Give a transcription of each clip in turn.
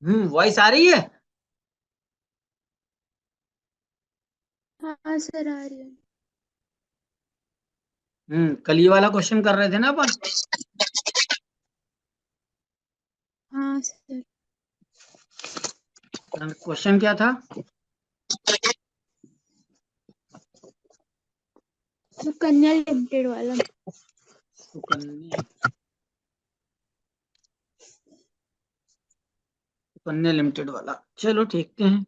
Voice आ रही है? हाँ सर आ रही है। कल ये वाला क्वेश्चन कर रहे थे ना अपन। हाँ सर। क्वेश्चन क्या था? सुकन्या लिमिटेड वाला। सुकन्या सुकन्या लिमिटेड वाला, चलो देखते हैं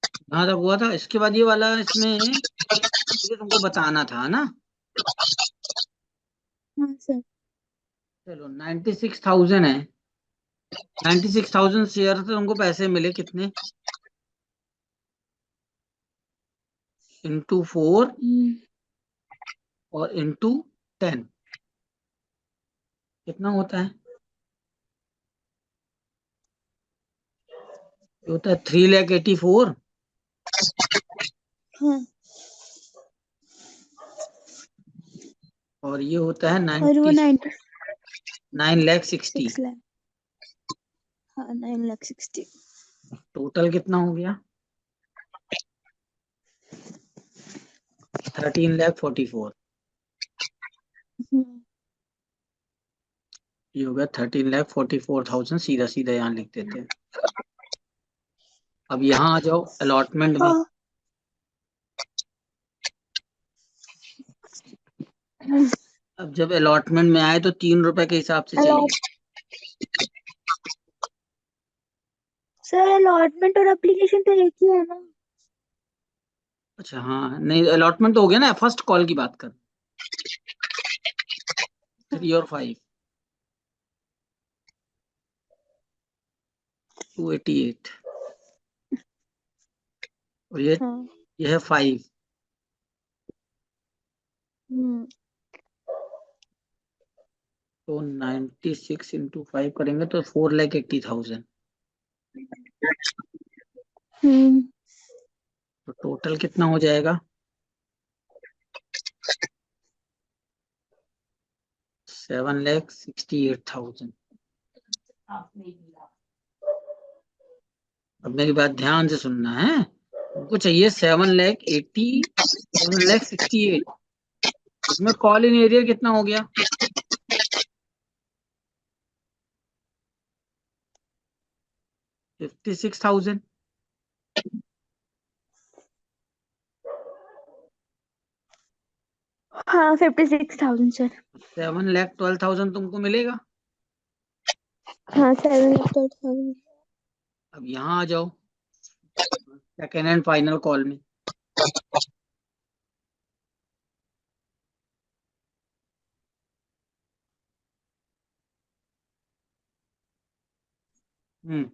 कहाँ तक हुआ था। इसके बाद ये वाला, इसमें ये तुमको बताना था ना। हाँ सर। चलो 96,000 है। 96,000 शेयर से तुमको पैसे मिले कितने? इंटू 4 और इंटू 10 कितना होता है? ये होता है 3,84,000 हाँ और ये होता है और वो 9,60,000। 6 लाख। हाँ 9,60,000। टोटल कितना हो गया? 13,44,000। ये हो गया 13,44,000, सीधा सीधा यहाँ लिख देते हैं। अब यहाँ आ जाओ अलॉटमेंट में। हाँ। अब जब अलॉटमेंट में आए तो 3 रुपए के हिसाब से चलिए। सर अलॉटमेंट और एप्लीकेशन तो एक ही है ना। अच्छा हाँ, नहीं अलॉटमेंट तो हो गया ना, फर्स्ट कॉल की बात कर। 3 और 5 288 और हाँ। ये है 5। तो 96 इंटू 5 करेंगे तो 4,80,000। तो टोटल कितना हो जाएगा? 7,68,000। अब मेरी बात ध्यान से सुनना है। हमको चाहिए 7,68,7,68। इसमें कॉल इन एरिया कितना हो गया? 56,000। हाँ 56,000 सर। 7,12,000 तुमको मिलेगा। हाँ 7,30,000। अब यहाँ आ जाओ सेकेंड एंड फाइनल कॉल में। हम्म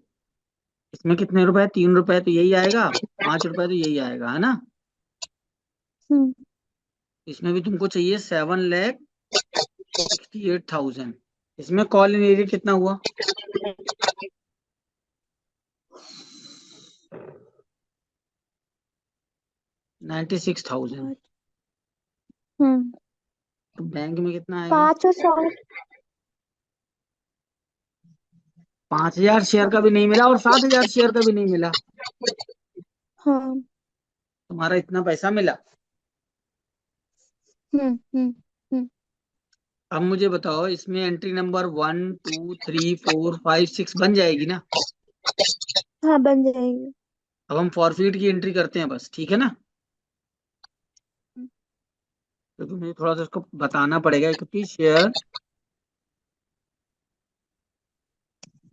इसमें कितने रुपए? 3 रुपए तो यही आएगा, 5 रुपए तो यही आएगा, है ना। इसमें भी तुमको चाहिए 7,68,000। इसमें कॉल इन एरिया कितना हुआ? 96,000। तो बैंक में कितना आएगा? 5 और 100। 5,000 शेयर का भी नहीं मिला और 7,000 शेयर का भी नहीं मिला। हाँ। तुम्हारा इतना पैसा मिला। अब मुझे बताओ, इसमें एंट्री नंबर 1 2 3 4 5 6 बन जाएगी ना। हाँ बन जाएंगे। अब हम फॉरफीट की एंट्री करते हैं बस, ठीक है ना। क्योंकि मुझे थोड़ा सा इसको बताना पड़ेगा। Equity share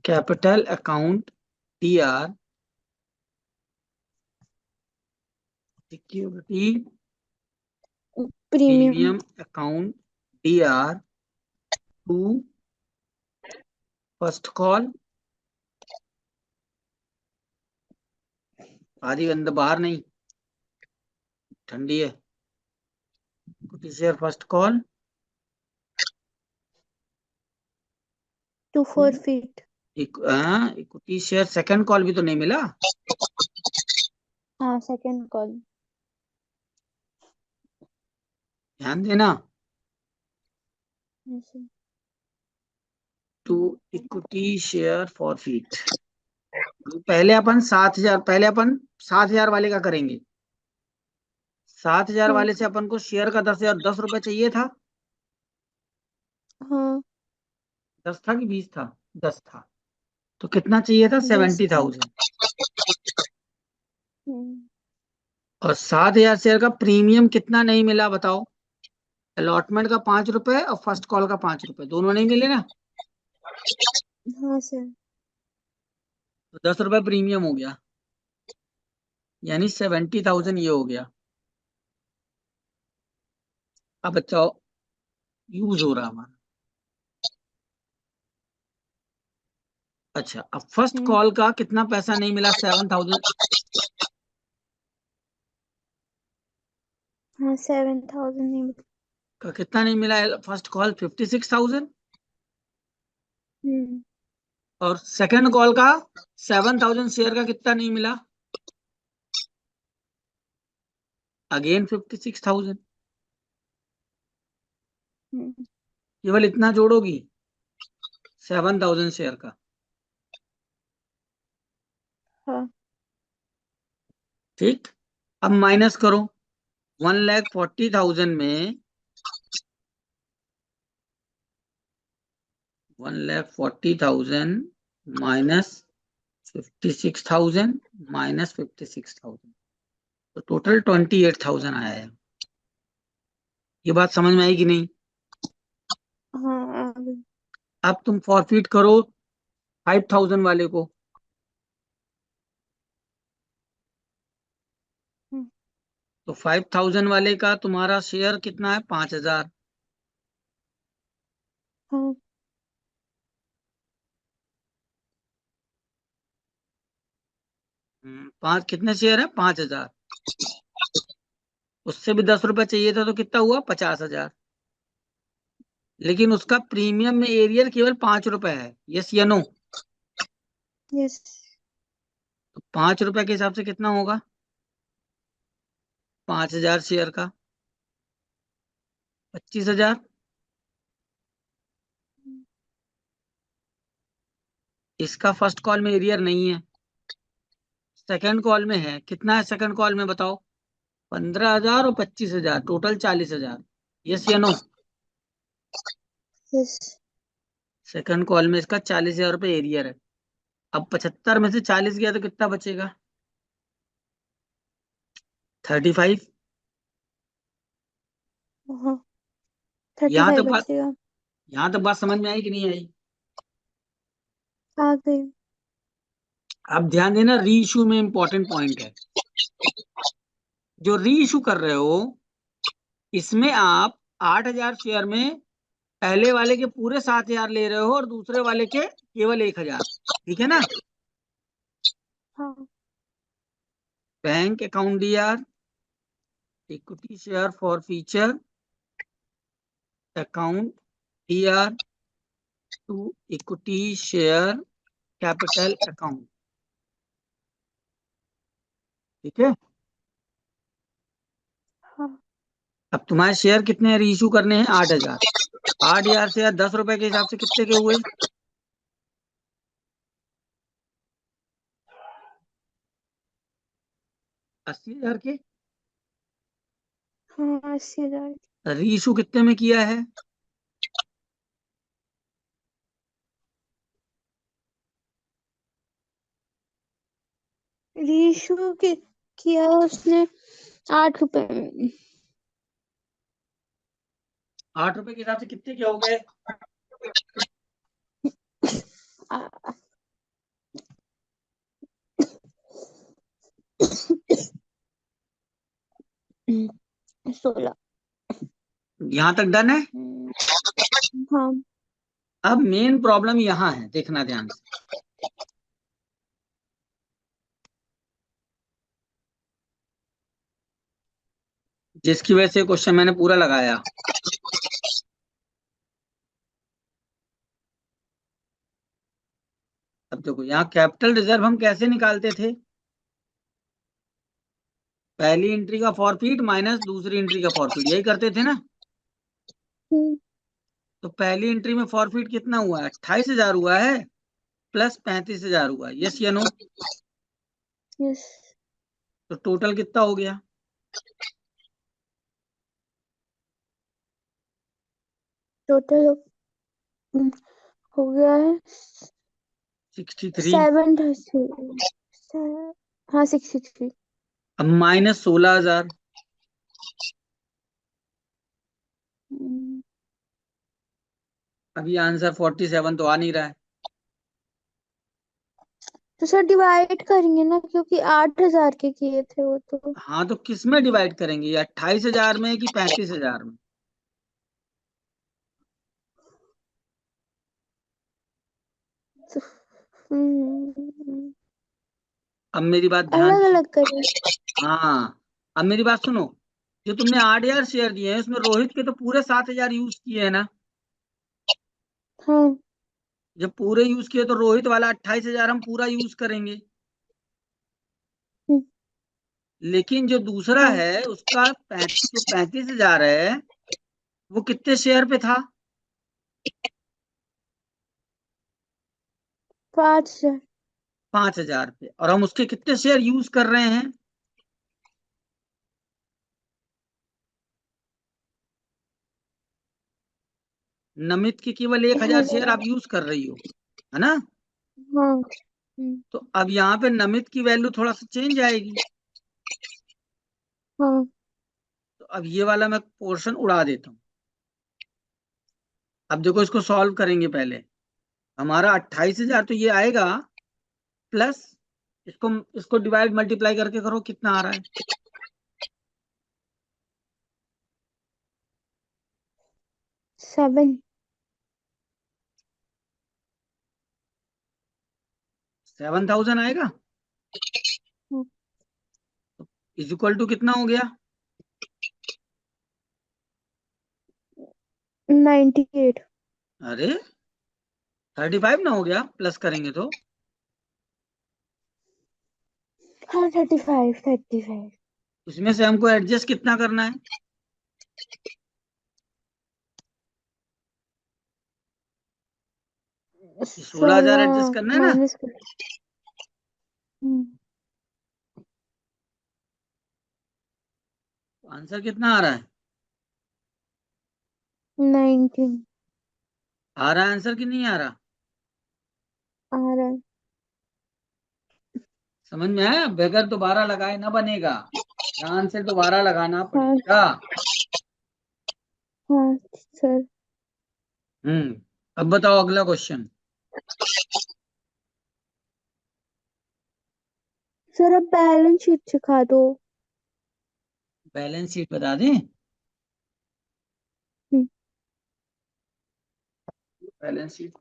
capital account DR security premium. Premium account DR to first call. आधी अंदर बाहर नहीं, ठंडी है। Equity share first call to 4 फीट। इक्विटी शेयर सेकंड कॉल भी तो नहीं मिला। हाँ सेकंड कॉल। ध्यान देना। ऐसे। To equity share forfeit. पहले अपन 7,000 वाले का करेंगे। 7,000 हाँ वाले से अपन को शेयर का 10,010 रुपए चाहिए था। हाँ 10 था कि 20 था? 10 था। तो कितना चाहिए था? 10 था। 70,000। हम्म, और 7,000 शेयर का प्रीमियम कितना नहीं मिला बताओ? अलॉटमेंट का 5 रुपए और फर्स्ट कॉल का 5 रुपए, दोनों नहीं मिले ना। हाँ सर। तो 10 रुपए प्रीमियम हो गया, यानी 70,000 ये हो गया। अब बच्चों यूज हो रहा हमारा। अच्छा, अब फर्स्ट हम्म, कॉल का कितना पैसा नहीं मिला? 7,000 हाँ 7,000 नहीं मिला। का कितना नहीं मिला? First call 56,000। हम्म, और सेकंड कॉल का 7,000 शेयर का कितना नहीं मिला? अगेन 56,000। हम्म, केवल इतना जोड़ोगी 7,000 शेयर का। हाँ। ठीक। अब माइनस करो। 1,40,000 में 1,40,000 माइनस 56,000 माइनस 56,000, तो टोटल 28,000 आया है। ये बात समझ में आई कि नहीं? हाँ अब तुम फॉरफिट करो 5,000 वाले को। हम्म, तो 5,000 वाले का तुम्हारा शेयर कितना है? 5,000। हाँ 5 कितने शेयर है? 5,000। उससे भी 10 रुपए चाहिए था, तो कितना हुआ? 50,000। लेकिन उसका प्रीमियम में एरियर केवल 5 रुपए है। यस या नो? यस। तो 5 रुपए के हिसाब से कितना होगा? 5,000 शेयर का 25,000। इसका फर्स्ट कॉल में एरियर नहीं है, सेकंड कॉल में है। कितना है सेकंड कॉल में बताओ? 15,000 और 25,000, टोटल 40,000। यस या नो? यस। सेकंड कॉल में इसका 40,000 रुपये एरियर है। अब 75 में से 40 गया तो कितना बचेगा? 35। हाँ थर्टी यहाँ फाइव तक बात बचेगा। यहाँ तक बात समझ में आई कि नहीं आई? आ गई। अब ध्यान देना, री इशू में इंपॉर्टेंट पॉइंट है। जो री इशू कर रहे हो, इसमें आप 8,000 शेयर में पहले वाले के पूरे 7,000 ले रहे हो और दूसरे वाले के केवल 1,000। ठीक है ना? हाँ bank account DR, equity share forfeiture account DR to equity share capital account. ठीक है। हाँ अब तुम्हारे शेयर कितने रीइशू करने हैं? 8,000। 8,000 शेयर 10 रुपए के हिसाब से कितने के हुए? 80,000 के। हाँ 80,000। रीइशू कितने में किया है? रीशू के किया उसने 8 रुपए में। 8 रुपए के हिसाब से कितने के हो गए? आ- 16। यहां तक डन है। हाँ अब मेन प्रॉब्लम यहां है, देखना ध्यान से। जिसकी वजह से क्वेश्चन मैंने पूरा लगाया। अब देखो, यहाँ कैपिटल रिजर्व हम कैसे निकालते थे? पहली एंट्री का फॉरफिट माइनस दूसरी एंट्री का फॉरफिट, यही करते थे ना? तो पहली एंट्री में फॉरफिट कितना हुआ है? 28,000 हुआ है। प्लस 35,000 हुआ, यस या नो? यस। तो टोटल कितना हो गया? टोटल हो गया है 63। 7। हाँ 63। अब माइनस 16,000। अभी आंसर 47 तो आ नहीं रहा है। तो सर डिवाइड करेंगे ना, क्योंकि 8,000 के किए थे वो तो। हाँ तो किस में डिवाइड करेंगे, ये 28,000 में कि 35,000 में? तो, हम्म, अब मेरी बात ध्यान अलग से अलग करें। हाँ, अब मेरी बात सुनो। जो तुमने 8,000 शेयर दिए हैं उसमें रोहित के तो पूरे 7,000 यूज किए हैं ना? हाँ। जब पूरे यूज किए तो रोहित वाला 28,000 हम पूरा यूज करेंगे। हम्म, लेकिन जो दूसरा हाँ है उसका जो 35,000 है वो कितने शेयर पे था? 5,000। 5,000 पे, और हम उसके कितने शेयर यूज कर रहे हैं? नमित के केवल 1,000 शेयर आप 1000। यूज कर रही हो, है ना? हाँ। तो अब यहाँ पे नमित की वैल्यू थोड़ा सा चेंज आएगी। हाँ। तो अब ये वाला मैं पोर्शन उड़ा देता हूँ। अब देखो इसको सॉल्व करेंगे पहले। हमारा 28,000 तो ये आएगा, प्लस इसको इसको डिवाइड मल्टीप्लाई करके करो, कितना आ रहा है? 7। 7,000 आएगा। इज इक्वल टू कितना हो गया? 98। अरे 35 ना हो गया प्लस करेंगे तो? हाँ 35। इसमें से हमको एडजस्ट कितना करना है? 16,000 एडजस्ट 16 करना है ना? माइनस कर। तो आंसर कितना आ रहा है? 19 आ रहा है आंसर कि नहीं आ रहा? आ रहा है। समझ में आया? बगैर दोबारा लगाए ना बनेगा, ध्यान से दोबारा लगाना हाँ। पड़ेगा। हाँ सर। अब बताओ अगला क्वेश्चन। सर अब बैलेंस शीट सिखा दो। बैलेंस शीट बता दें? हम्म, बैलेंस शीट,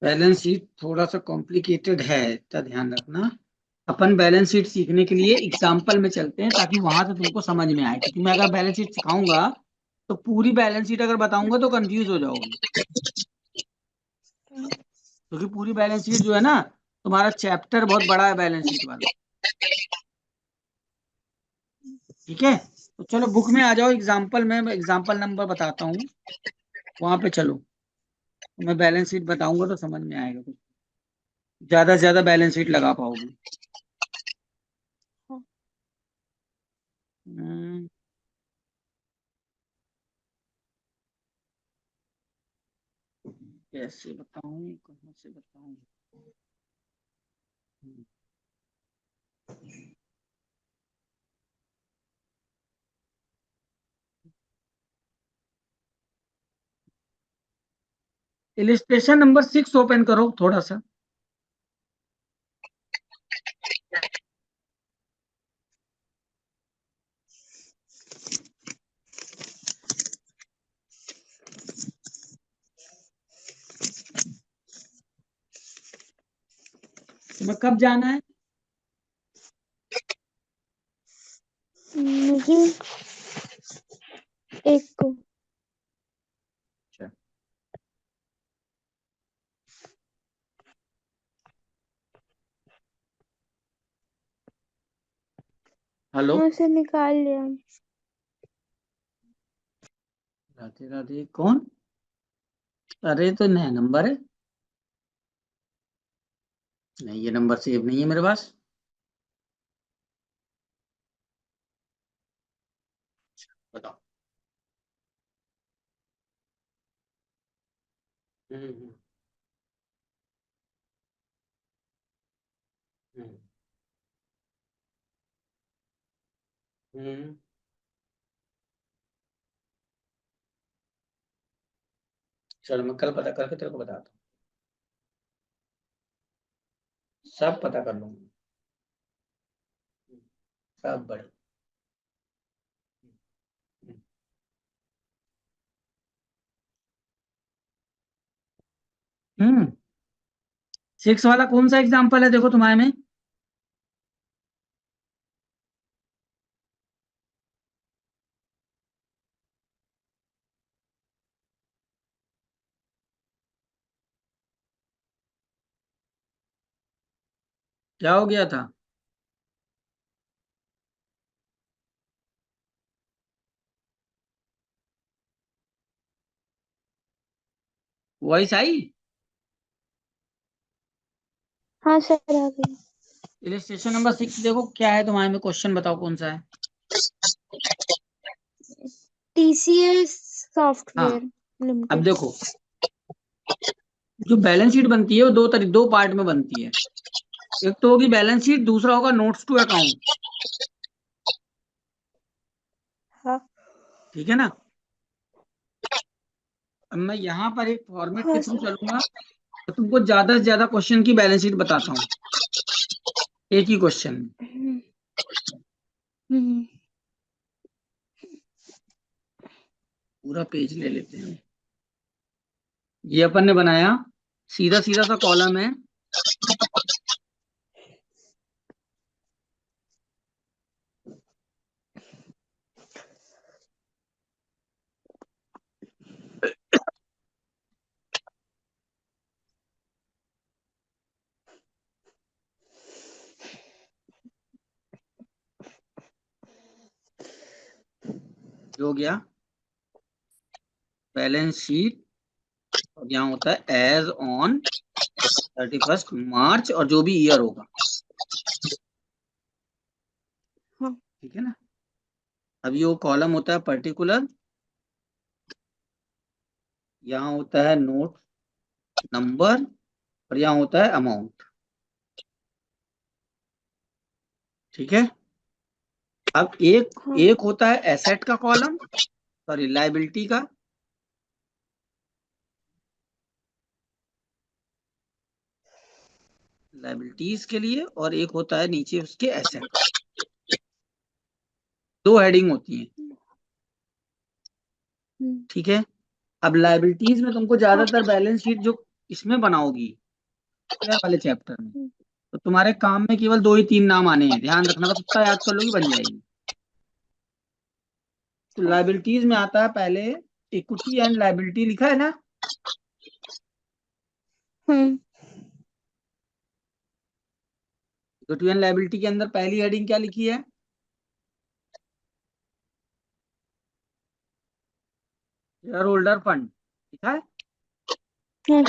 बैलेंस शीट थोड़ा सा कॉम्प्लिकेटेड है, इतना ध्यान रखना। अपन बैलेंस शीट सीखने के लिए एग्जाम्पल में चलते हैं ताकि वहां से तुमको समझ में आए, क्योंकि मैं अगर बैलेंस शीट सिखाऊंगा तो पूरी बैलेंस शीट अगर बताऊंगा तो कंफ्यूज हो जाओगी। क्योंकि पूरी बैलेंस शीट जो है ना, तुम्हारा चैप्टर बहुत बड़ा है बैलेंस शीट वाला। ठीक है, तो चलो बुक में आ जाओ, एग्जाम्पल में मैं एग्जाम्पल नंबर बताता हूँ, वहां पे चलो। तो मैं बैलेंस शीट बताऊंगा तो समझ में आएगा, कुछ ज्यादा से ज्यादा बैलेंस शीट लगा पाओगे। हाँ। हम्म, कैसे बताऊं, कहाँ से बताऊं? इलिस्ट्रेशन नंबर 6 ओपन करो थोड़ा सा। तुम्हें कब जाना है? मुझे एक को। अच्छा, हेलो। हाँ सर निकाल लिया। राधे राधे, कौन? अरे तो नया नंबर है। नहीं, ये नंबर सेव नहीं है मेरे पास। बताओ। हम्म हम्म हम्म। चलो मैं कल पता करके तेरे को बताता हूँ, सब पता कर लूंगा, सब बढ़िया। हम्म। 6 वाला कौन सा एग्जाम्पल है, देखो तुम्हारे में। क्या हो गया था? वॉइस आई? हाँ सर आ गई। इलिस्ट्रेशन नंबर 6 देखो क्या है तुम्हारे में, क्वेश्चन बताओ कौन सा है। टीसीएस हाँ, सॉफ्टवेयर अब लिमिटेड। देखो, जो बैलेंस शीट बनती है वो दो पार्ट में बनती है। एक तो होगी बैलेंस शीट, दूसरा होगा नोट्स टू अकाउंट। हाँ ठीक है ना? अब मैं यहाँ पर एक फॉर्मेट के हाँ थ्रू सर। चलूंगा, तो तुमको ज्यादा से ज्यादा क्वेश्चन की बैलेंस शीट बताता हूँ एक ही क्वेश्चन में। हम्म हम्म, पूरा पेज ले लेते हैं। ये अपन ने बनाया, सीधा सीधा सा कॉलम है। जो हो गया बैलेंस शीट, और यहाँ होता है एज ऑन 31 मार्च, और जो भी ईयर होगा। हाँ ठीक है ना? अब ये वो कॉलम होता है पर्टिकुलर, यहाँ होता है नोट नंबर, और यहाँ होता है अमाउंट। ठीक है? अब एक हाँ एक होता है एसेट का कॉलम, सॉरी लाइबिलिटी का, लाइबिलिटीज के लिए, और एक होता है नीचे उसके एसेट। दो हेडिंग होती हैं। हम्म, ठीक है? अब लाइबिलिटीज में तुमको हाँ ज्यादातर बैलेंस शीट जो इसमें बनाओगी शेयर वाले चैप्टर में, हम्म, तो तुम्हारे काम में केवल दो ही तीन नाम आने हैं, ध्यान रखना, बस उतना याद कर लोगी बन जाएगी। तो हाँ लाइबिलिटीज में आता है पहले इक्विटी एंड लाइबिलिटी, लिखा है ना? हम्म इक्विटी एंड लाइबिलिटी के अंदर पहली हेडिंग क्या लिखी है? शेयर होल्डर फंड, लिखा है। हाँ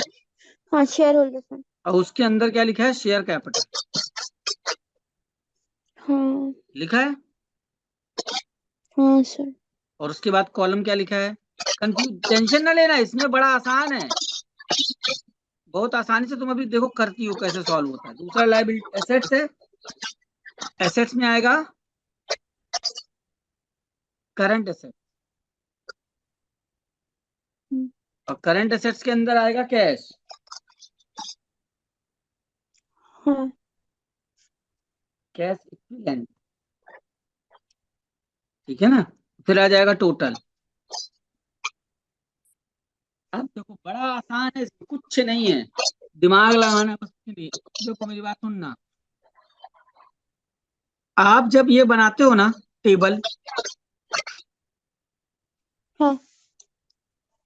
हाँ शेयर होल्डर फंड। और उसके अंदर क्या लिखा है? शेयर कैपिटल, हाँ लिखा है। हाँ सर। और उसके बाद कॉलम क्या लिखा है? कंफ्यूज, टेंशन ना लेना, इसमें बड़ा आसान है, बहुत आसानी से तुम अभी देखो करती हो कैसे सॉल्व होता है। दूसरा लाइबिलिटी एसेट्स है, एसेट्स में आएगा करंट एसेट, हम्म, और करंट एसेट्स के अंदर आएगा कैश, हाँ कैश इक्विवेलेंट। ठीक है ना? फिर आ जाएगा टोटल। अब देखो बड़ा आसान है, इसमें कुछ नहीं है, दिमाग लगाना बस कुछ नहीं। देखो मेरी बात सुनना, आप जब ये बनाते हो ना टेबल, हाँ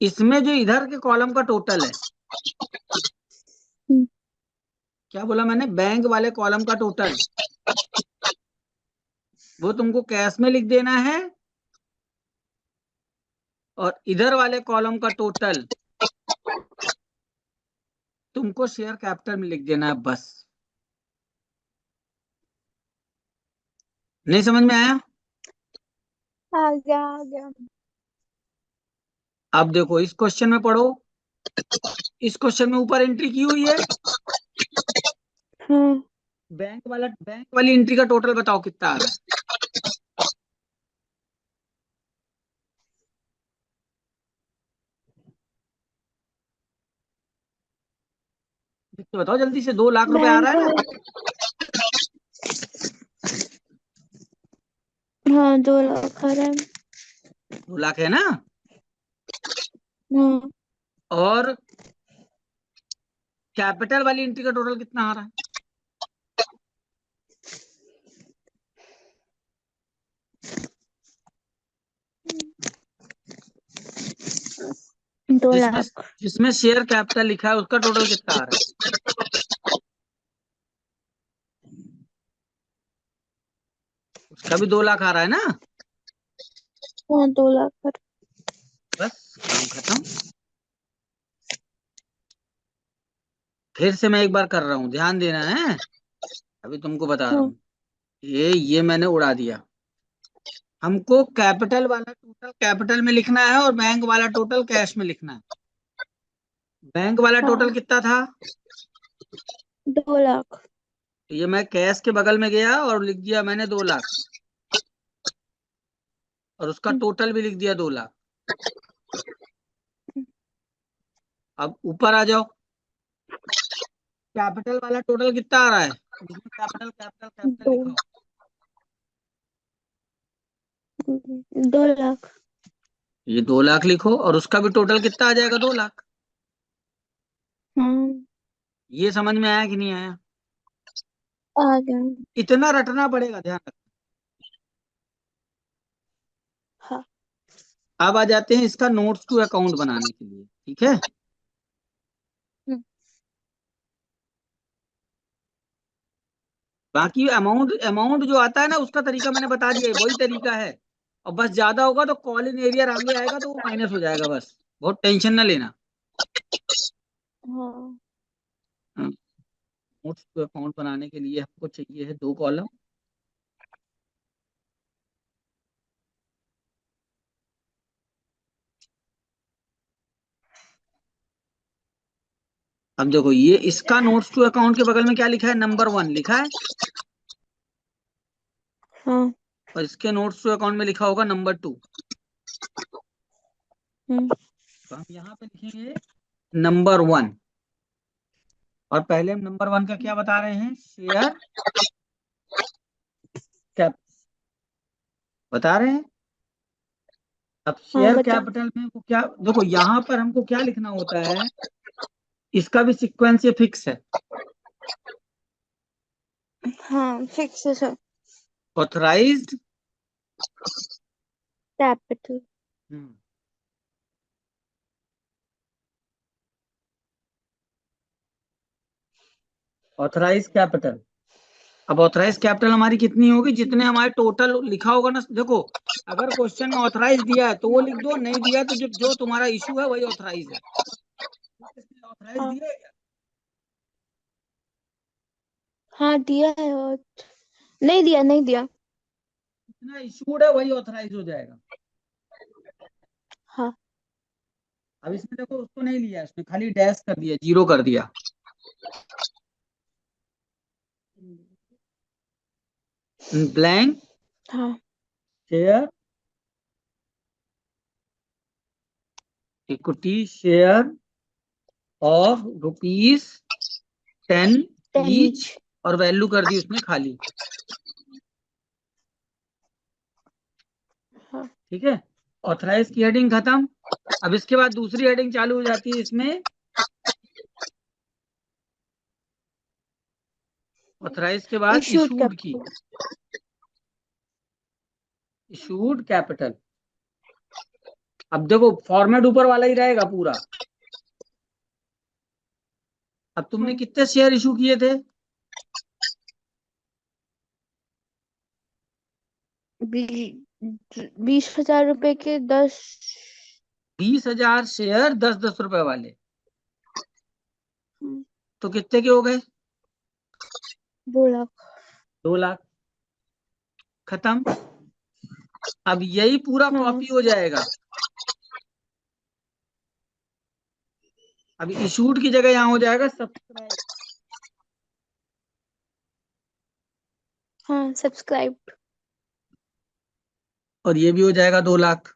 इसमें जो इधर के कॉलम का टोटल है, हम्म, क्या बोला मैंने, बैंक वाले कॉलम का टोटल, वो तुमको कैश में लिख देना है, और इधर वाले कॉलम का टोटल तुमको शेयर कैपिटल में लिख देना है, बस। नहीं समझ में आया? आ गया आ गया। अब देखो इस क्वेश्चन में पढ़ो। इस क्वेश्चन में ऊपर एंट्री की हुई है। हाँ बैंक वाली एंट्री का टोटल बताओ कितना आ रहा है। तो बताओ जल्दी से, 2 लाख रुपए आ रहा बैंक है ना? वाले, हाँ 2 लाख आ रहा है। 2 लाख है ना? हाँ और कैपिटल वाली एंट्री का टोटल कितना आ रहा है? 2 जिसमें लाख। जिसमें शेयर कैपिटल लिखा है उसका टोटल कितना आ रहा है? उसका भी 2 लाख आ रहा है ना? हाँ 2 लाख। बस काम खत्म। फिर से मैं एक बार कर रहा हूँ, ध्यान देना है। अभी तुमको बता रहा हाँ हूँ। ये मैंने उड़ा दिया। हमको कैपिटल वाला टोटल कैपिटल में लिखना है और बैंक वाला टोटल कैश में लिखना है। बैंक वाला टोटल हाँ कितना था? 2 लाख। तो ये मैं कैश के बगल में गया और लिख दिया मैंने 2 लाख। और उसका टोटल भी लिख दिया 2 लाख। अब ऊपर आ जाओ। कैपिटल वाला टोटल कितना आ रहा है? जिसमें कैपिटल कैपिटल कैपिटल दो लिखा हो। 2 लाख। ये 2 लाख लिखो और उसका भी टोटल कितना आ जाएगा? 2 लाख। हाँ ये समझ में आया कि नहीं आया? आ गया। इतना रटना पड़ेगा, ध्यान रखना। हाँ। अब आ जाते हैं इसका नोट्स टू अकाउंट बनाने के लिए, ठीक है? हम्म, बाकी अमाउंट अमाउंट जो आता है ना उसका तरीका मैंने बता दिया है, वही तरीका है। और बस ज्यादा होगा तो कॉल इन एरियर आगे आएगा तो वो माइनस हो जाएगा, बस बहुत टेंशन ना लेना। हाँ नोट्स टू अकाउंट बनाने के लिए हमको चाहिए है 2 कॉलम। अब देखो ये इसका नोट्स टू अकाउंट के बगल में क्या लिखा है? नंबर 1 लिखा है। हाँ। और इसके नोट्स टू अकाउंट में लिखा होगा नंबर 2। हम्म, तो हम यहाँ पे लिखेंगे नंबर 1। और पहले हम नंबर 1 का क्या बता रहे हैं? शेयर कैप बता रहे हैं। अब हाँ शेयर बताओ। कैपिटल में वो क्या, देखो यहाँ पर हमको क्या लिखना होता है। इसका भी सीक्वेंस ये फिक्स है। हाँ फिक्स है sir. Authorised. Capital. Authorise capital. अब ऑथराइज कैपिटल हमारी कितनी होगी? जितने हमारे टोटल लिखा होगा ना, देखो अगर क्वेश्चन में ऑथराइज दिया है तो वो लिख दो, नहीं दिया तो जो जो तुम्हारा इशू है वही ऑथराइज है। ऑथराइज हाँ दिया है क्या? हाँ दिया है और नहीं दिया नहीं दिया। जितना इशूड है वही ऑथराइज हो जाएगा। हाँ अब इसमें देखो उसको नहीं लिया, इसमें खाली डैश कर दिया, जीरो कर दिया। ब्लैंक हाँ share equity share of rupees 10 10 each. Each. और वैल्यू कर दी उसमें खाली। हाँ ठीक है, ऑथराइज की हेडिंग खत्म। अब इसके बाद दूसरी हेडिंग चालू हो जाती है इसमें, ऑथराइज के बाद इशूड इशूड की। कैपिटल। Issued capital. अब देखो फॉर्मेट ऊपर वाला ही रहेगा पूरा। अब तुमने हाँ कितने शेयर इशू किए थे? 20,000 रुपए के 10। 20,000 शेयर 10-10 रुपए वाले। हम्म, तो कितने के हो गए? 2 लाख। 2 लाख। खत्म। अब यही पूरा कॉपी हो जाएगा। अभी इशूड की जगह यहाँ हो जाएगा सब्सक्राइब। हाँ, सब्सक्राइब। और ये भी हो जाएगा 2 लाख।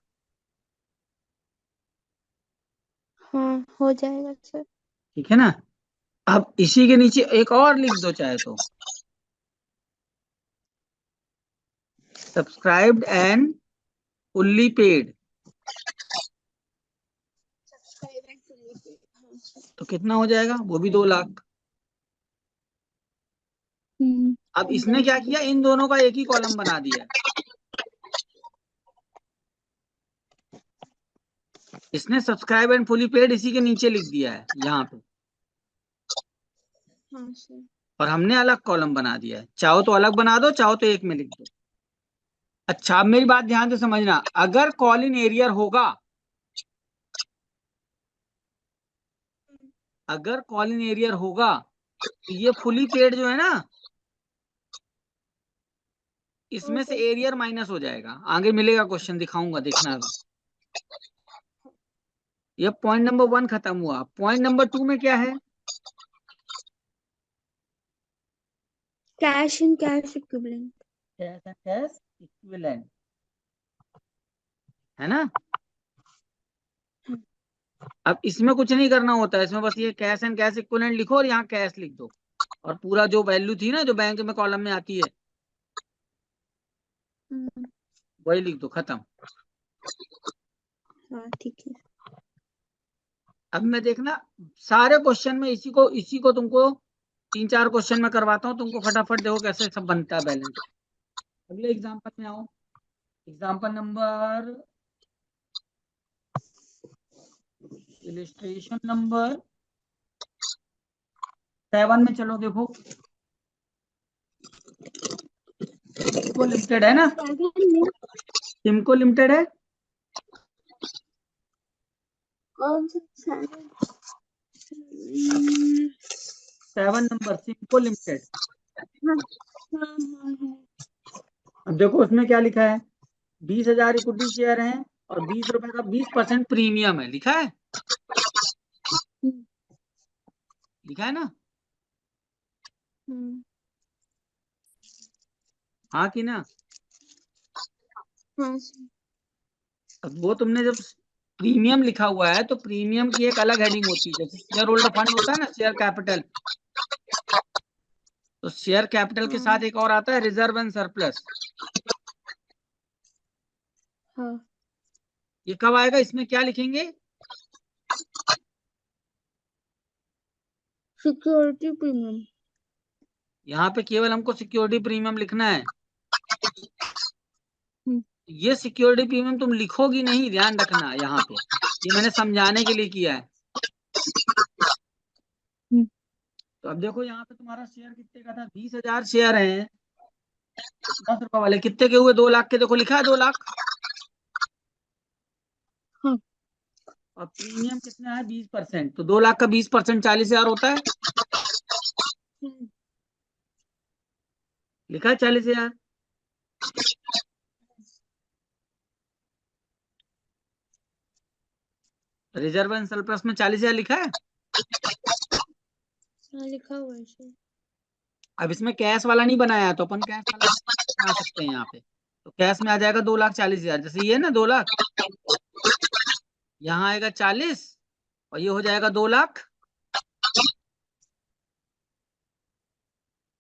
हाँ, हो जाएगा सर। ठीक है ना। अब इसी के नीचे एक और लिख दो चाहे तो, सब्सक्राइब्ड एंड फुल्ली पेड। तो कितना हो जाएगा, वो भी 2 लाख। अब इसने क्या किया, इन दोनों का एक ही कॉलम बना दिया है। इसने सब्सक्राइब एंड फुली पेड इसी के नीचे लिख दिया है यहाँ पे। हाँ सर। और हमने अलग कॉलम बना दिया है। चाहो तो अलग बना दो, चाहो तो एक में लिख दो। अच्छा, अब मेरी बात ध्यान से समझना, अगर कॉल इन एरियर होगा, अगर कॉल इन एरियर होगा तो ये फुली पेड जो है ना, इसमें से एरियर माइनस हो जाएगा। आगे मिलेगा क्वेश्चन, दिखाऊंगा, देखना अभी। ये पॉइंट नंबर 1 खत्म हुआ। पॉइंट नंबर 2 में क्या है, cash and cash equivalent. Cash and cash equivalent, है ना। अब इसमें कुछ नहीं करना होता है, इसमें बस ये कैश एंड कैश इक्विवेलेंट लिखो और यहाँ कैश लिख दो, और पूरा जो वैल्यू थी ना जो बैंक में कॉलम में आती है वही लिख दो, खत्म। हाँ ठीक है। अब मैं देखना सारे क्वेश्चन में इसी को तुमको 3-4 क्वेश्चन में करवाता हूँ, तुमको फटाफट देखो कैसे सब बनता है बैलेंस। अगले एग्जांपल में आओ। एग्जांपल नंबर, इलिस्ट्रेशन नंबर 7 में चलो देखो। सिम्को लिमिटेड है ना, सिम्को लिमिटेड है। कौन सा 7 नंबर सिम्को लिमिटेड। हाँ। अब देखो उसमें क्या लिखा है, 20,000 इक्विटी शेयर हैं और 20 रुपए का 20% प्रीमियम है, लिखा है, लिखा है ना। हाँ कि ना। हाँ। अब वो तुमने जब प्रीमियम लिखा हुआ है तो प्रीमियम की एक अलग हेडिंग होती है, जैसे शेयर होल्डर फंड होता है ना, शेयर कैपिटल, तो शेयर कैपिटल के साथ एक और आता है रिजर्व एंड सरप्लस। हाँ। ये कब आएगा, इसमें क्या लिखेंगे, सिक्योरिटी प्रीमियम। यहाँ पे केवल हमको सिक्योरिटी प्रीमियम लिखना है। ये सिक्योरिटी प्रीमियम तुम लिखोगी नहीं, ध्यान रखना यहाँ पे, ये मैंने समझाने के लिए किया है। तो अब देखो यहाँ पे तुम्हारा शेयर कितने का था, 20,000 शेयर हैं 10 रुपए वाले, कितने के हुए, 2 लाख के। देखो लिखा है 2 लाख। हाँ। और प्रीमियम कितना है, 20%, तो 2 लाख का 20% 40,000 होता है, लिखा है 40,000। रिजर्व एंड सरप्लस में 40,000 लिखा है। हाँ, लिखा हुआ है सर। अब इसमें कैश वाला नहीं बनाया तो अपन कैश वाला बना सकते हैं यहाँ पे। तो कैश में आ जाएगा 2,40,000, जैसे ये है ना 2 लाख, यहाँ आएगा 40 और ये हो जाएगा 2 लाख।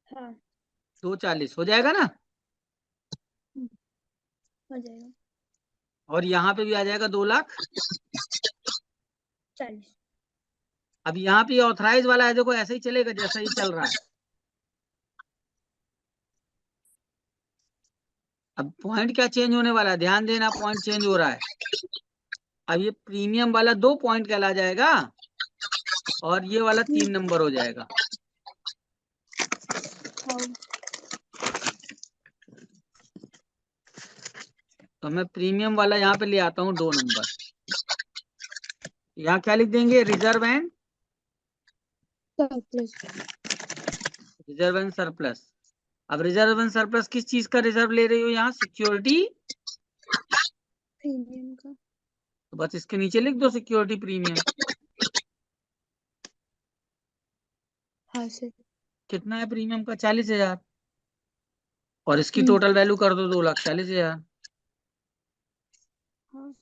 हाँ। 2,40 हो जाएगा ना। हो जाएगा। और यहाँ पे भी आ जाएगा 2,40,000। अब यहाँ पे ऑथराइज वाला है, देखो ऐसे ही चलेगा जैसा ही चल रहा है। अब पॉइंट क्या चेंज होने वाला है, ध्यान देना, पॉइंट चेंज हो रहा है। अब ये प्रीमियम वाला 2 पॉइंट कहला जाएगा और ये वाला 3 नंबर हो जाएगा। तो मैं प्रीमियम वाला यहाँ पे ले आता हूँ 2 नंबर। यहाँ क्या लिख देंगे, रिजर्व एंड सरप्लस। अब रिजर्व एंड सरप्लस किस चीज का रिजर्व ले रही हो यहाँ? सिक्योरिटी प्रीमियम का। तो बस इसके नीचे लिख दो सिक्योरिटी प्रीमियम। हाँ सर। कितना है प्रीमियम का? 40,000। और इसकी हम्म। टोटल वैल्यू कर दो 2,40,000। हाँ।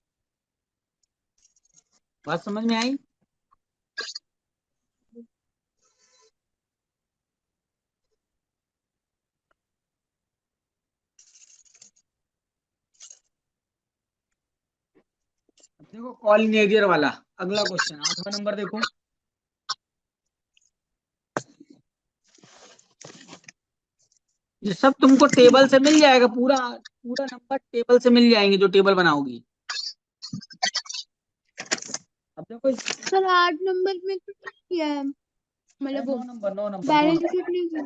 बात समझ में आई? अब देखो कॉलिंग एरियर वाला अगला क्वेश्चन 8वां नंबर देखो। ये सब तुमको टेबल से मिल जाएगा, पूरा पूरा नंबर टेबल से मिल जाएंगे जो टेबल बनाओगी। अब देखो सर 8 नंबर में तो नहीं किया है, मतलब 9 वो number 9 number 9 balance number sheet नहीं किया।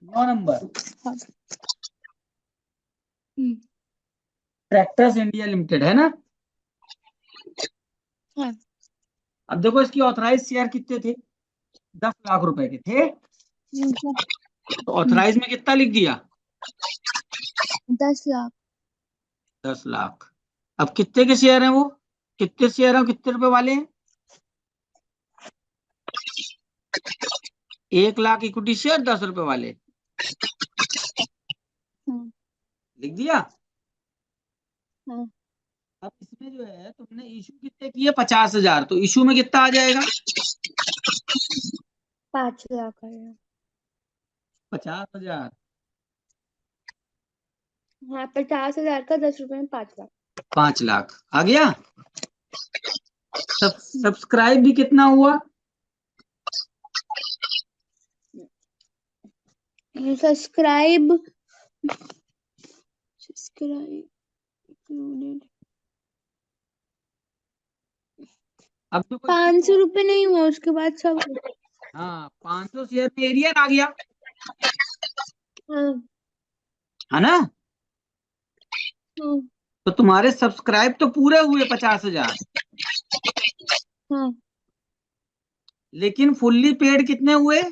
9 नंबर हाँ। हम्म। ट्रैक्टर्स इंडिया लिमिटेड है ना। हाँ। अब देखो इसकी ऑथराइज शेयर कितने थे? 10 लाख रुपए के थे। तो ऑथराइज में कितना लिख दिया? 10 लाख। 10 लाख। अब कितने के शेयर हैं वो? कितने शेयर हैं, कितने रुपए वाले हैं? 1 लाख इक्विटी शेयर 10 रुपए वाले। हाँ। लिख दिया। हाँ। अब इसमें जो है तुमने इशू कितने किए? 50,000। तो इशू में कितना आ जाएगा? 5 लाख आया। 50,000। हाँ, 50,000 का 10 रुपए में 5 लाख। 5 लाख आ गया। सब्सक्राइब भी कितना हुआ? Subscribe subscribe included। अब तो कोई 500 रुपये नहीं हुआ उसके बाद सब। हाँ 500 शेयर में एरियर आ गया हाँ। है ना। हाँ। तो तुम्हारे सब्सक्राइब तो पूरे हुए 50,000, हाँ। लेकिन फुल्ली पेड कितने हुए?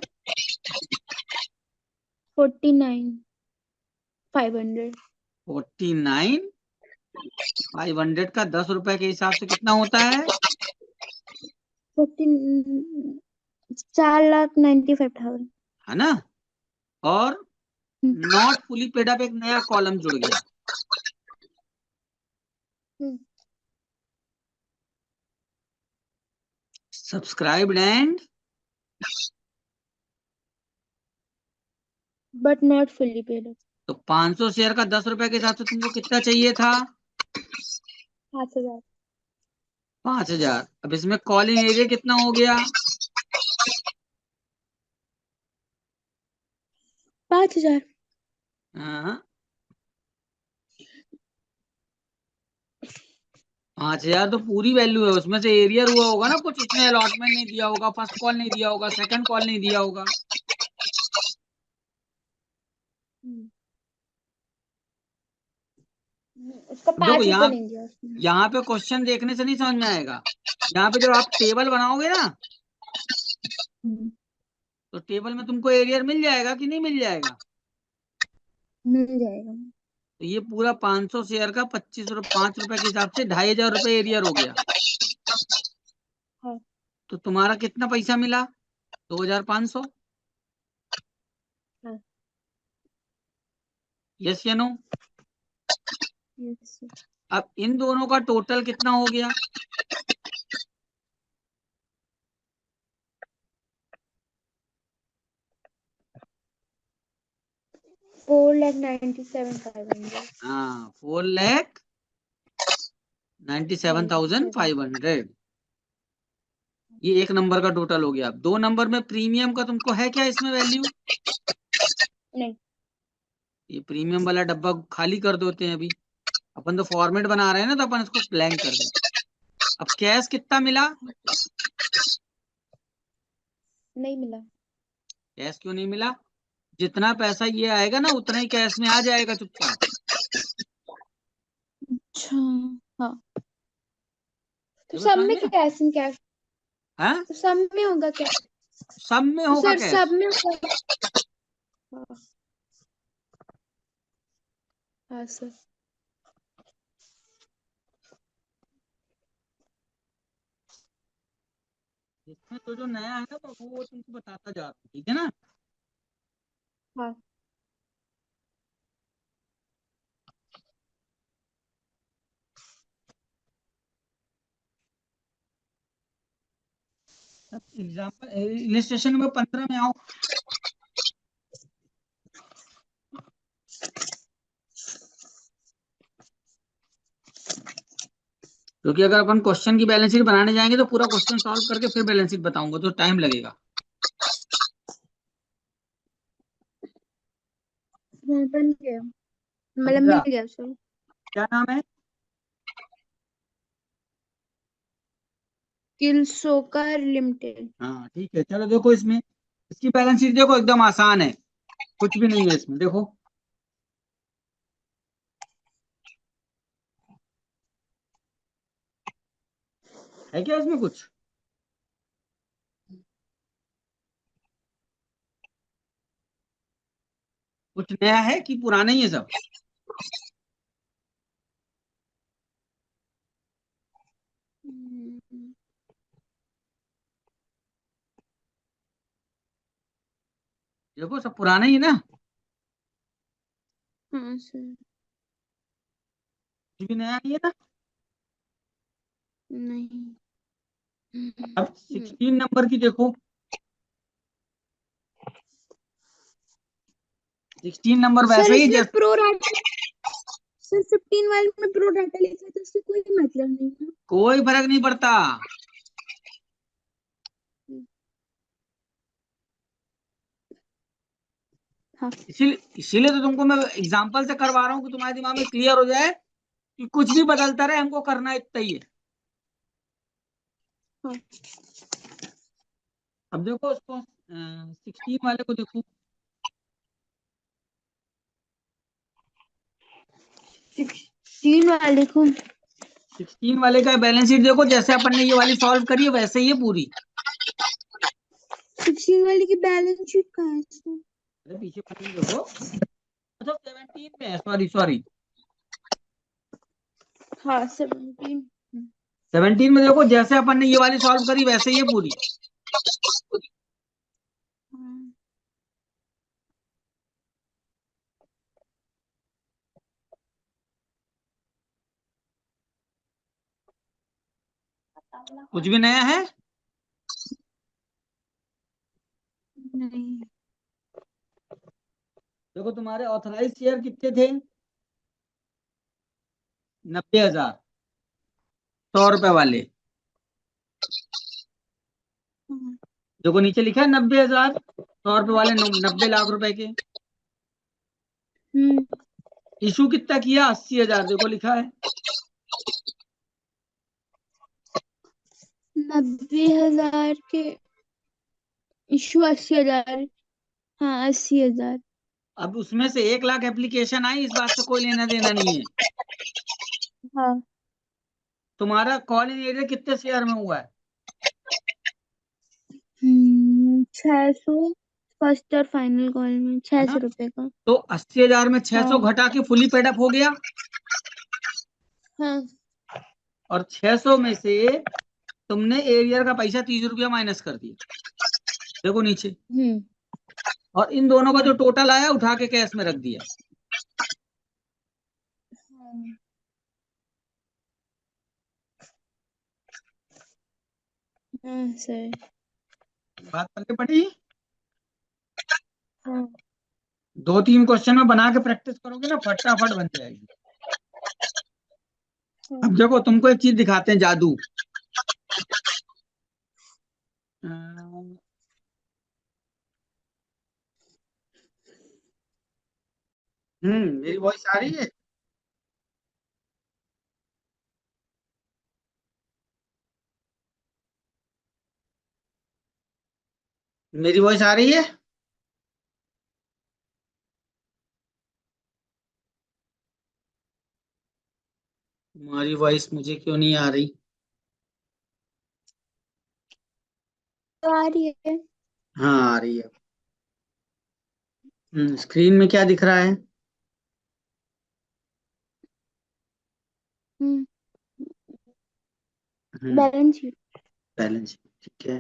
49,500। 49,500 का 10 रुपए के हिसाब से कितना होता है? 4,95,000। है ना। और नॉट फुली पेड अप एक नया कॉलम जुड़ गया। Subscribed and but not fully paid. तो 500 शेयर का 10 रुपए के हिसाब से तुमको कितना चाहिए था? 5,000। 5,000। अब इसमें कॉलिंग एरिया कितना हो गया? 5,000। हाँ 5,000 तो पूरी वैल्यू है, उसमें से एरियर हुआ होगा ना कुछ, उसने अलॉटमेंट नहीं दिया होगा, फर्स्ट कॉल नहीं दिया होगा, सेकंड कॉल नहीं दिया होगा। उसका अब देखो 5 रुपये नहीं दिया उसने। यहाँ पे क्वेश्चन देखने से नहीं समझ में आएगा। यहाँ पे जब आप टेबल बनाओगे ना तो टेबल में तुमको एरियर मिल जाएगा कि नहीं मिल जाएगा? मिल जाएगा। तो ये पूरा 500 शेयर का 5 रुपए के हिसाब से 2,500 रुपये एरियर हो गया। हाँ। तो तुम्हारा कितना पैसा मिला? 2,500। हाँ। यस या नो? यस। अब इन दोनों का टोटल कितना हो गया? 4,97,500। हाँ 4,97,500। ये एक नंबर का टोटल हो गया। अब 2 नंबर में प्रीमियम का तुमको है क्या इसमें वैल्यू? नहीं। ये प्रीमियम वाला डब्बा खाली कर देते हैं अभी। अपन तो फॉर्मेट बना रहे हैं ना, तो अपन इसको ब्लैंक कर दें। अब कैश कितना मिला? नहीं मिला। कैश क्यों नहीं मिला? जितना पैसा ये आएगा ना उतना ही कैश में आ जाएगा चुपचाप। अच्छा। हाँ। तो ये बात सब समझ में में? Cash in cash. हाँ तो सब में होगा क्या? सब में तो होगा सर सब कैश। में होगा। हाँ। हाँ सर। इसमें तो जो नया है ना तो वो तुमको बताता जा रहा हूँ, ठीक है ना। हाँ एग्जाम्पल इलिस्ट्रेशन नंबर 15 में आओ। क्योंकि अगर अपन क्वेश्चन की बैलेंस शीट बनाने जाएंगे तो पूरा क्वेश्चन सॉल्व करके फिर बैलेंस शीट बताऊंगा तो टाइम लगेगा। बन गया, मतलब मिल समझा। गया सर। क्या नाम है? किलसोकर लिमिटेड। हाँ ठीक है, चलो देखो इसमें इसकी बैलेंस शीट देखो एकदम आसान है, कुछ भी नहीं है इसमें, देखो। है क्या इसमें कुछ? कुछ नया है कि पुराना ही है सब? हम्म, देखो सब पुराना ही है ना, हाँ सर। कुछ भी नया नहीं है ना। नहीं। अब 16 नंबर की देखो, 16 नंबर सर वैसे ही इसमें जैसे। प्रो डाटा, सर 15 वाले में प्रो डाटा लिखा है तो उससे कोई मतलब नहीं है। कोई फर्क नहीं पड़ता। हाँ इसीलिए तो तुमको मैं एग्जांपल से करवा रहा हूँ कि तुम्हारे दिमाग में क्लियर हो जाए कि कुछ भी बदलता रहे, हमको करना इतना ही है। हाँ। अब देखो उसको 16 वाले को देखो। 16 वाले को। 16 वाले का बैलेंस शीट देखो, जैसे अपन ने ये वाली सॉल्व करी है वैसे ही है पूरी। 16 वाले की बैलेंस शीट कहाँ है सर? अरे पीछे पन्ने में देखो, अच्छा 17 में है, सॉरी सॉरी। हाँ 17। 17 में देखो, जैसे अपन ने ये वाली सॉल्व करी वैसे ही है पूरी। हाँ। कुछ भी नया है? नहीं। देखो तुम्हारे ऑथराइज शेयर कितने थे? 90,000, 100 रुपए वाले। हाँ। देखो नीचे लिखा है 90,000, 100 रुपए वाले 90 लाख रुपए के। हम्म। इशू कितना किया? 80,000, देखो लिखा है। 90,000 के इशू 80,000। हाँ 80,000। अब उसमें से 1 लाख एप्लीकेशन आई, इस बात से कोई लेना देना नहीं है। हाँ। तुम्हारा कॉल इन एरिया कितने शेयर में हुआ है? 600। फर्स्ट और फाइनल कॉल में है छह ना। सौ रुपए का। तो 80,000 में 600 हाँ। घटा के फुली पेड अप हो गया। हाँ। और 600 में से तुमने एरियर का पैसा 30 रुपया माइनस कर दिया, देखो नीचे। हम्म। और इन दोनों का जो हाँ। टोटल आया उठा के कैश में रख दिया। हाँ। हाँ सर। बात करके पड़ी। हाँ। 2-3 क्वेश्चन में बना के प्रैक्टिस करोगे ना, फटाफट बन जाएगी। हाँ। अब देखो तुमको एक चीज दिखाते हैं, जादू। अम, मेरी वॉइस आ रही है? मेरी वॉइस आ रही है? तुम्हारी वॉइस मुझे क्यों नहीं आ रही? तो आ रही है। हाँ आ रही है। स्क्रीन में क्या दिख रहा है? Balance sheet. बैलेंस शीट, ठीक है।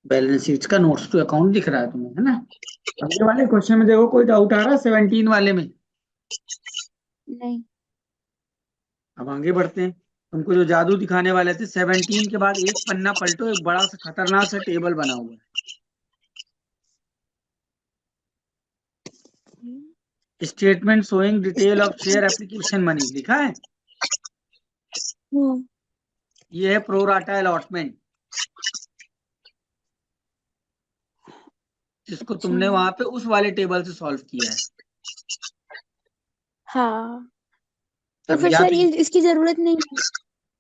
बैलेंस शीट का नोट्स टू अकाउंट दिख रहा है तुम्हें, है ना। अब ये वाले क्वेश्चन में देखो, कोई डाउट आ रहा है 17 वाले में? नहीं। अब आगे बढ़ते हैं। तुमको जो जादू दिखाने वाले थे, 17 के बाद एक पन्ना पलटो, एक बड़ा सा खतरनाक सा टेबल बना हुआ है, statement showing detail of share application money लिखा है। हाँ। ये है प्रो राटा अलॉटमेंट, जिसको अच्छा। तुमने वहां पे उस वाले टेबल से सॉल्व किया है। हाँ, तो अब फिर या सर तो ये इसकी जरूरत नहीं है।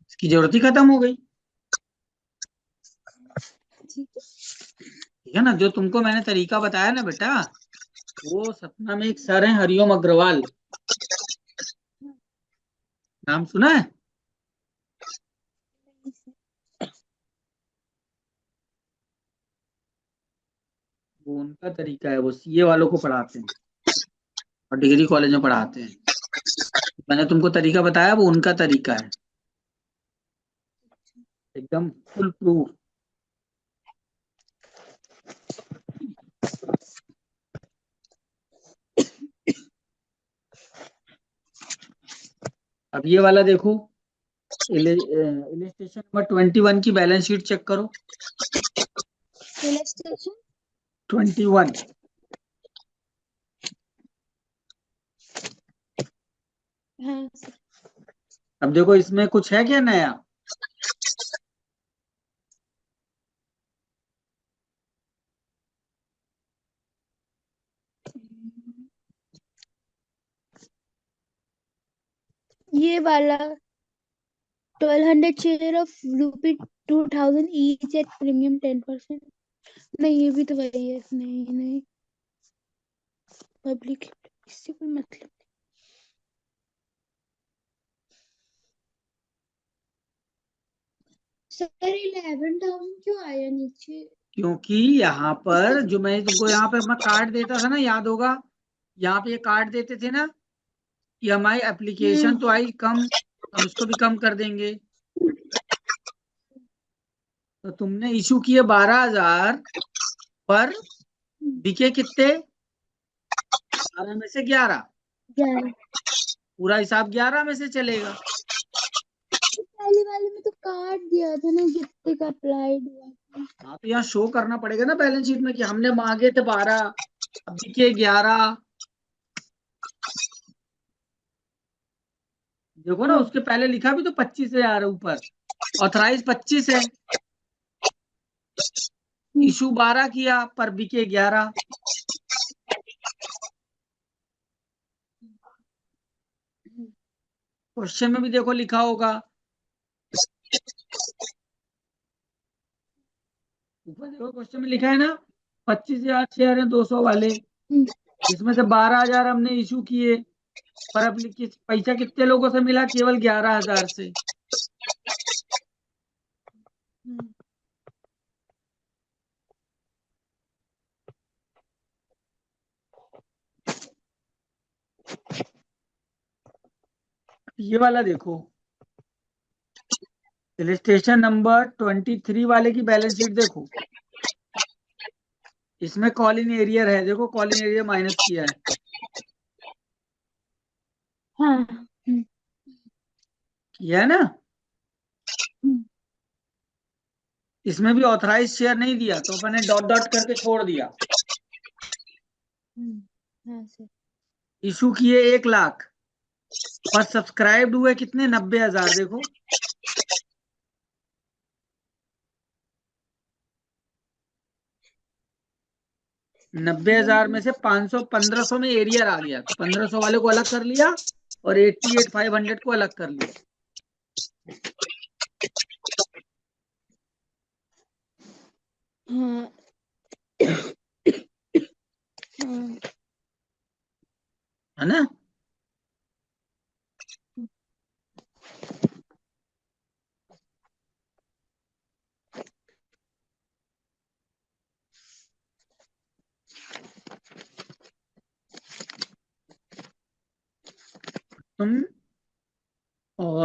इसकी जरूरत ही खत्म हो गई। ठीक है। ठीक है ना, जो तुमको मैंने तरीका बताया ना बेटा, वो सपना में एक सर है हरिओम अग्रवाल, नाम सुना है? वो उनका तरीका है, वो सीए वालों को पढ़ाते हैं और डिग्री कॉलेज में पढ़ाते हैं। मैंने तुमको तरीका बताया, वो उनका तरीका है, एकदम फुल प्रूफ। अब ये वाला देखो, इलिस्ट्रेशन नंबर 21 की बैलेंस शीट चेक करो। इलस्ट्रेशन। 21। हाँ सर। अब देखो, इसमें कुछ है क्या नया? ये वाला 1200 share of rupee 2000 each at premium 10%। नहीं, ये भी तो वही है। नहीं नहीं, पब्लिक इससे कोई मतलब। सर 11,000 क्यों आया नीचे? क्योंकि यहाँ इसका पर जो मैं तुमको यहाँ पे मैं कार्ड देता था ना, याद होगा, यहाँ पे ये कार्ड देते थे ना, कि हमारी एप्लीकेशन तो आई कम, हम इसको भी कम कर देंगे। तो तुमने इशू किए 12,000, पर बिके कितने? 12 में से 11। 11। पूरा हिसाब 11 में से चलेगा। पहले वाले में तो काट दिया था ना, जितने का अप्लाइड हुआ था। हाँ, तो यहाँ शो करना पड़ेगा ना बैलेंस शीट में कि हमने मांगे थे 12, अब बिके 11। देखो ना, उसके पहले लिखा भी तो 25,000 है ऊपर, ऑथराइज 25 है, इशू 12 किया, पर बिके 11। क्वेश्चन में भी देखो लिखा होगा, ऊपर देखो क्वेश्चन में लिखा है ना, 25,000 शेयर है 200 वाले, इसमें से 12,000 हमने इशू किए, पर अब पैसा कितने लोगों से मिला? केवल 11,000 से। ये वाला देखो, इलिस्ट्रेशन नंबर 23 वाले की बैलेंस शीट देखो, इसमें कॉलिन एरियर है, देखो कॉलिन एरियर माइनस किया है। हाँ। किया है ना। इसमें भी ऑथराइज शेयर नहीं दिया, तो अपन ने डॉट डॉट करके छोड़ दिया। हाँ सर। इशू किए 1,00,000, पर सब्सक्राइब हुए कितने? 90,000। देखो 90,000 में से 500 1500 में एरियर आ गया, तो 1500 वाले को अलग कर लिया और 88,500 को अलग कर लिया। हाँ। हाँ। है ना। तुम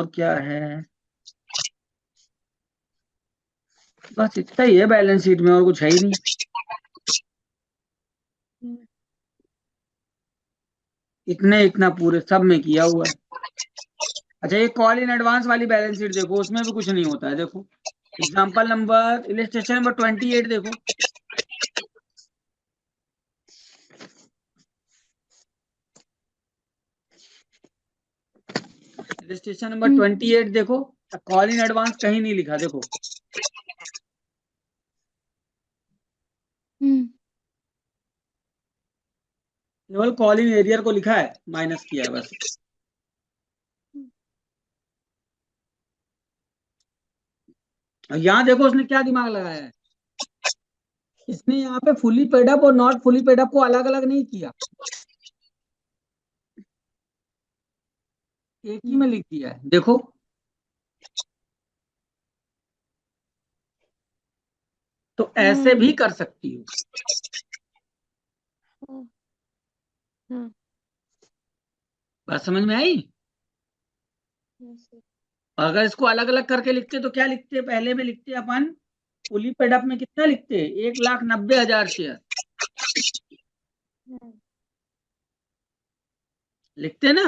और क्या है, बस इतना ही है बैलेंस शीट में, और कुछ है ही नहीं। इतना पूरे सब में किया हुआ है। अच्छा, ये कॉल इन एडवांस वाली बैलेंस शीट देखो, उसमें भी कुछ नहीं होता है। देखो एग्जांपल नंबर, इलस्ट्रेशन नंबर 28 देखो। इलस्ट्रेशन नंबर 28 देखो, कॉल इन एडवांस कहीं नहीं लिखा। देखो केवल कॉल इन एरियर को लिखा है, माइनस किया है बस। और यहाँ देखो उसने क्या दिमाग लगाया है, इसने यहाँ पे फुली पेड अप और नॉट फुली पेड अप को अलग अलग नहीं किया, एक ही में लिख दिया है। देखो तो ऐसे भी कर सकती हो। बात समझ में आई? अगर इसको अलग अलग करके लिखते तो क्या लिखते, पहले में लिखते अपन फुली पेड अप में कितना लिखते, 1,90,000 शेयर लिखते ना,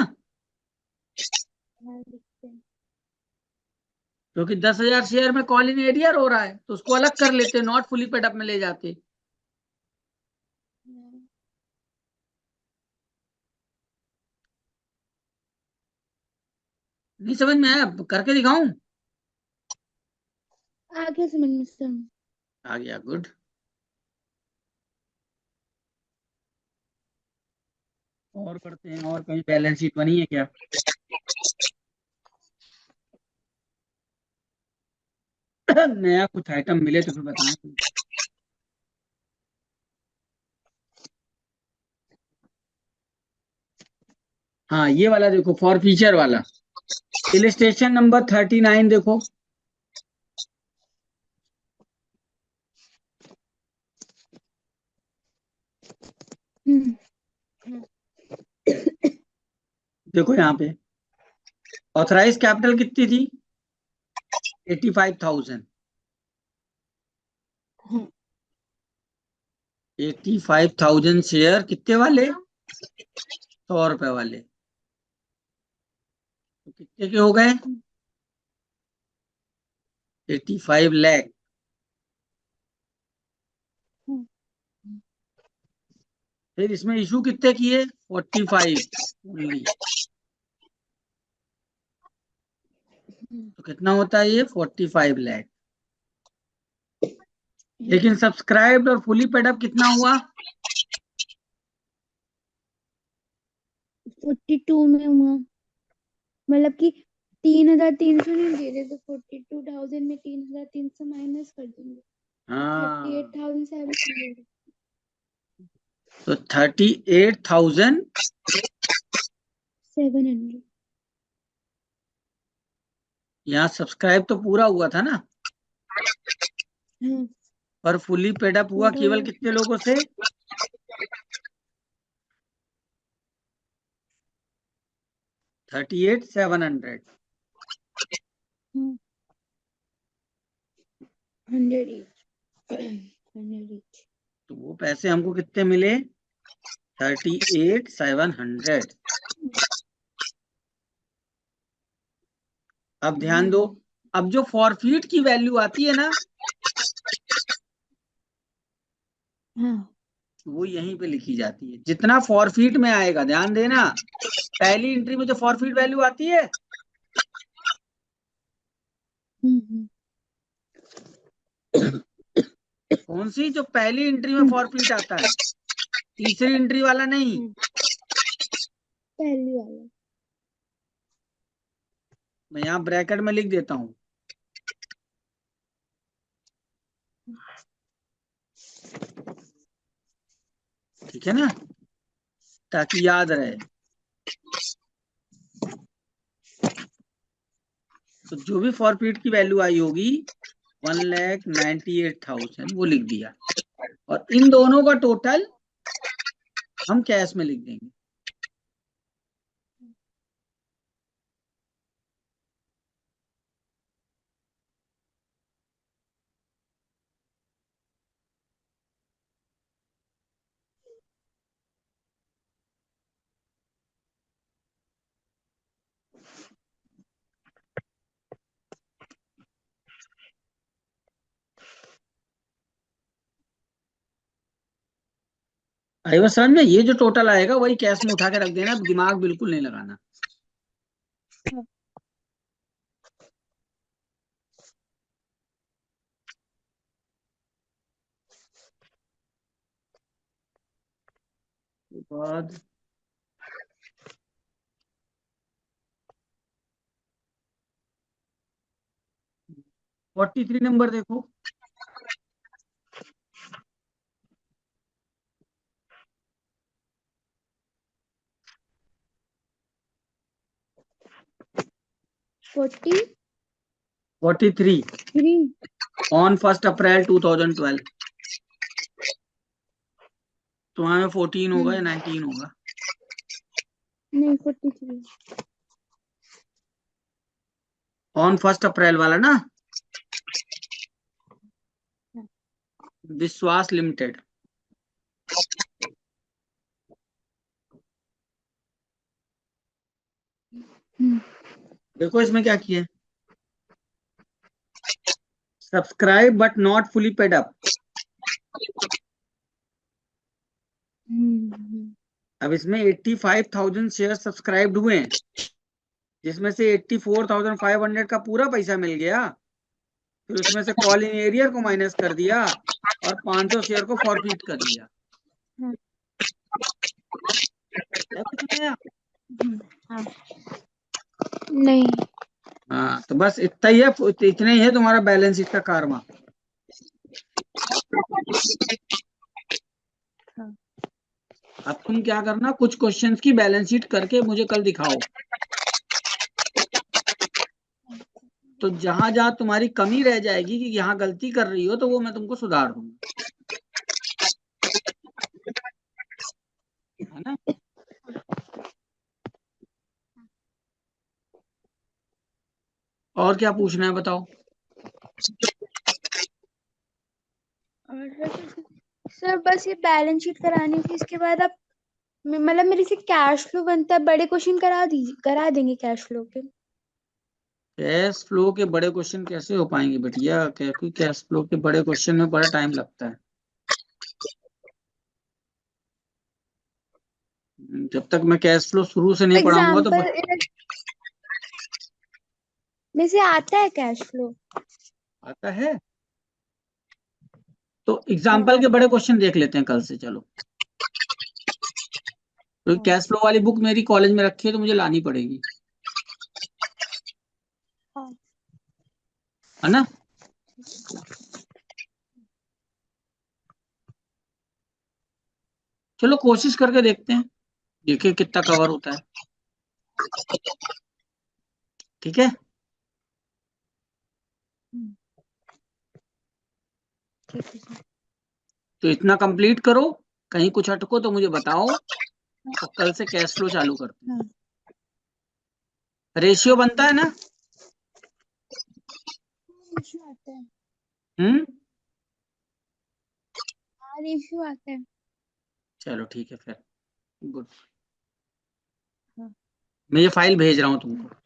क्योंकि 10,000 शेयर में कॉल इन एरियर हो रहा है, तो उसको अलग कर लेते, नॉट फुली पेड अप में ले जाते। नहीं समझ में आया? करके दिखाऊं? आगे समझ में सर। आ गया, गुड। और करते हैं, और कहीं बैलेंस शीट बनी है क्या? नया कुछ आइटम मिले तो फिर बताएं। हाँ ये वाला देखो, फॉर फीचर वाला, इलिस्ट्रेशन नंबर 39 देखो। देखो यहाँ पे ऑथराइज कैपिटल कितनी थी, 85,000। 85,000 शेयर कितने वाले, 100 रुपए वाले, तो कितने के हो गए, 85 लाख। फिर इसमें इशू कितने किए, 45 ओनली, तो कितना होता है ये, 45 लाख। लेकिन सब्सक्राइब्ड और फुली पेड अप कितना हुआ, 42 में हुआ, मतलब कि 3,300 नहीं दे रहे, तो 42,000 में 3,300 माइनस कर देंगे, हाँ 38,700। तो 38,700। यहाँ सब्सक्राइब तो पूरा हुआ था ना, हाँ पर फुली पेड अप हुआ पूरा केवल हुआ। कितने लोगों से, 38,700। 100 each 100 each। तो वो पैसे हमको कितने मिले, 38,700। अब ध्यान दो, अब जो फॉरफीट की वैल्यू आती है ना, हाँ वो यहीं पे लिखी जाती है, जितना फॉरफीट में आएगा। ध्यान देना, पहली एंट्री में जो फॉरफीट वैल्यू आती है, कौन सी, जो पहली एंट्री में फॉरफीट आता है, तीसरी एंट्री वाला नहीं। पहली वाला। मैं यहाँ ब्रैकेट में लिख देता हूँ, ठीक है ना, ताकि याद रहे। तो जो भी फॉरफीट की वैल्यू आई होगी 1,98,000 वो लिख दिया, और इन दोनों का टोटल हम कैश में लिख देंगे। आई बात समझ में? ये जो टोटल आएगा वही कैश में उठा के रख देना, दिमाग बिल्कुल नहीं लगाना। उसके बाद 43 नंबर देखो। फोर्टी 43 थ्री ऑन 1 अप्रैल 2012। तुम्हारे में 14 होगा या 19 होगा? नहीं 43 ऑन 1 अप्रैल वाला ना, विश्वास लिमिटेड। देखो इसमें क्या किया है, subscribe but not fully paid up. अब इसमें 85,000 शेयर सब्सक्राइब्ड हुए हैं, जिसमें से 84,500 का पूरा पैसा मिल गया। फिर उसमें से कॉल इन एरियर को माइनस कर दिया और 500 शेयर को फॉरफिट कर दिया। नहीं। हाँ तो बस इतना ही है, इतना ही है तुम्हारा बैलेंस शीट का कारवा। अब तुम क्या करना, कुछ क्वेश्चंस की बैलेंस शीट करके मुझे कल दिखाओ। तो जहां जहां तुम्हारी कमी रह जाएगी कि यहाँ गलती कर रही हो, तो वो मैं तुमको सुधार दूंगा, है ना। और क्या पूछना है बताओ। और सर बस ये बैलेंस शीट करानी थी, इसके बाद आप मतलब मेरे से कैश फ्लो बनता है, बड़े क्वेश्चन करा देंगे कैश फ्लो के। कैश फ्लो के बड़े क्वेश्चन कैसे हो पाएंगे बेटिया, क्योंकि कैश फ्लो के बड़े क्वेश्चन में बड़ा टाइम लगता है। जब तक मैं कैश फ्लो शुरू से नहीं पढ़ाऊंगा तो एग्जाम्पल में से आता है कैश फ्लो। आता है। तो हाँ एग्जाम्पल के आता बड़े है। क्वेश्चन देख लेते हैं कल से, चलो। तो हाँ कैश फ्लो वाली बुक मेरी कॉलेज में रखी है, तो मुझे लानी पड़ेगी, हाँ है ना। चलो कोशिश करके देखते हैं, देखिए कितना कवर होता है। ठीक है, ठीक है सर। तो इतना कंप्लीट करो, कहीं कुछ अटको तो मुझे बताओ, और कल से कैश फ्लो चालू करते हाँ हैं। रेशियो बनता है ना। इशू आता है। हम्म। हाँ इशू आता है। चलो ठीक है फिर, गुड। हाँ मैं ये फाइल भेज रहा हूँ तुमको।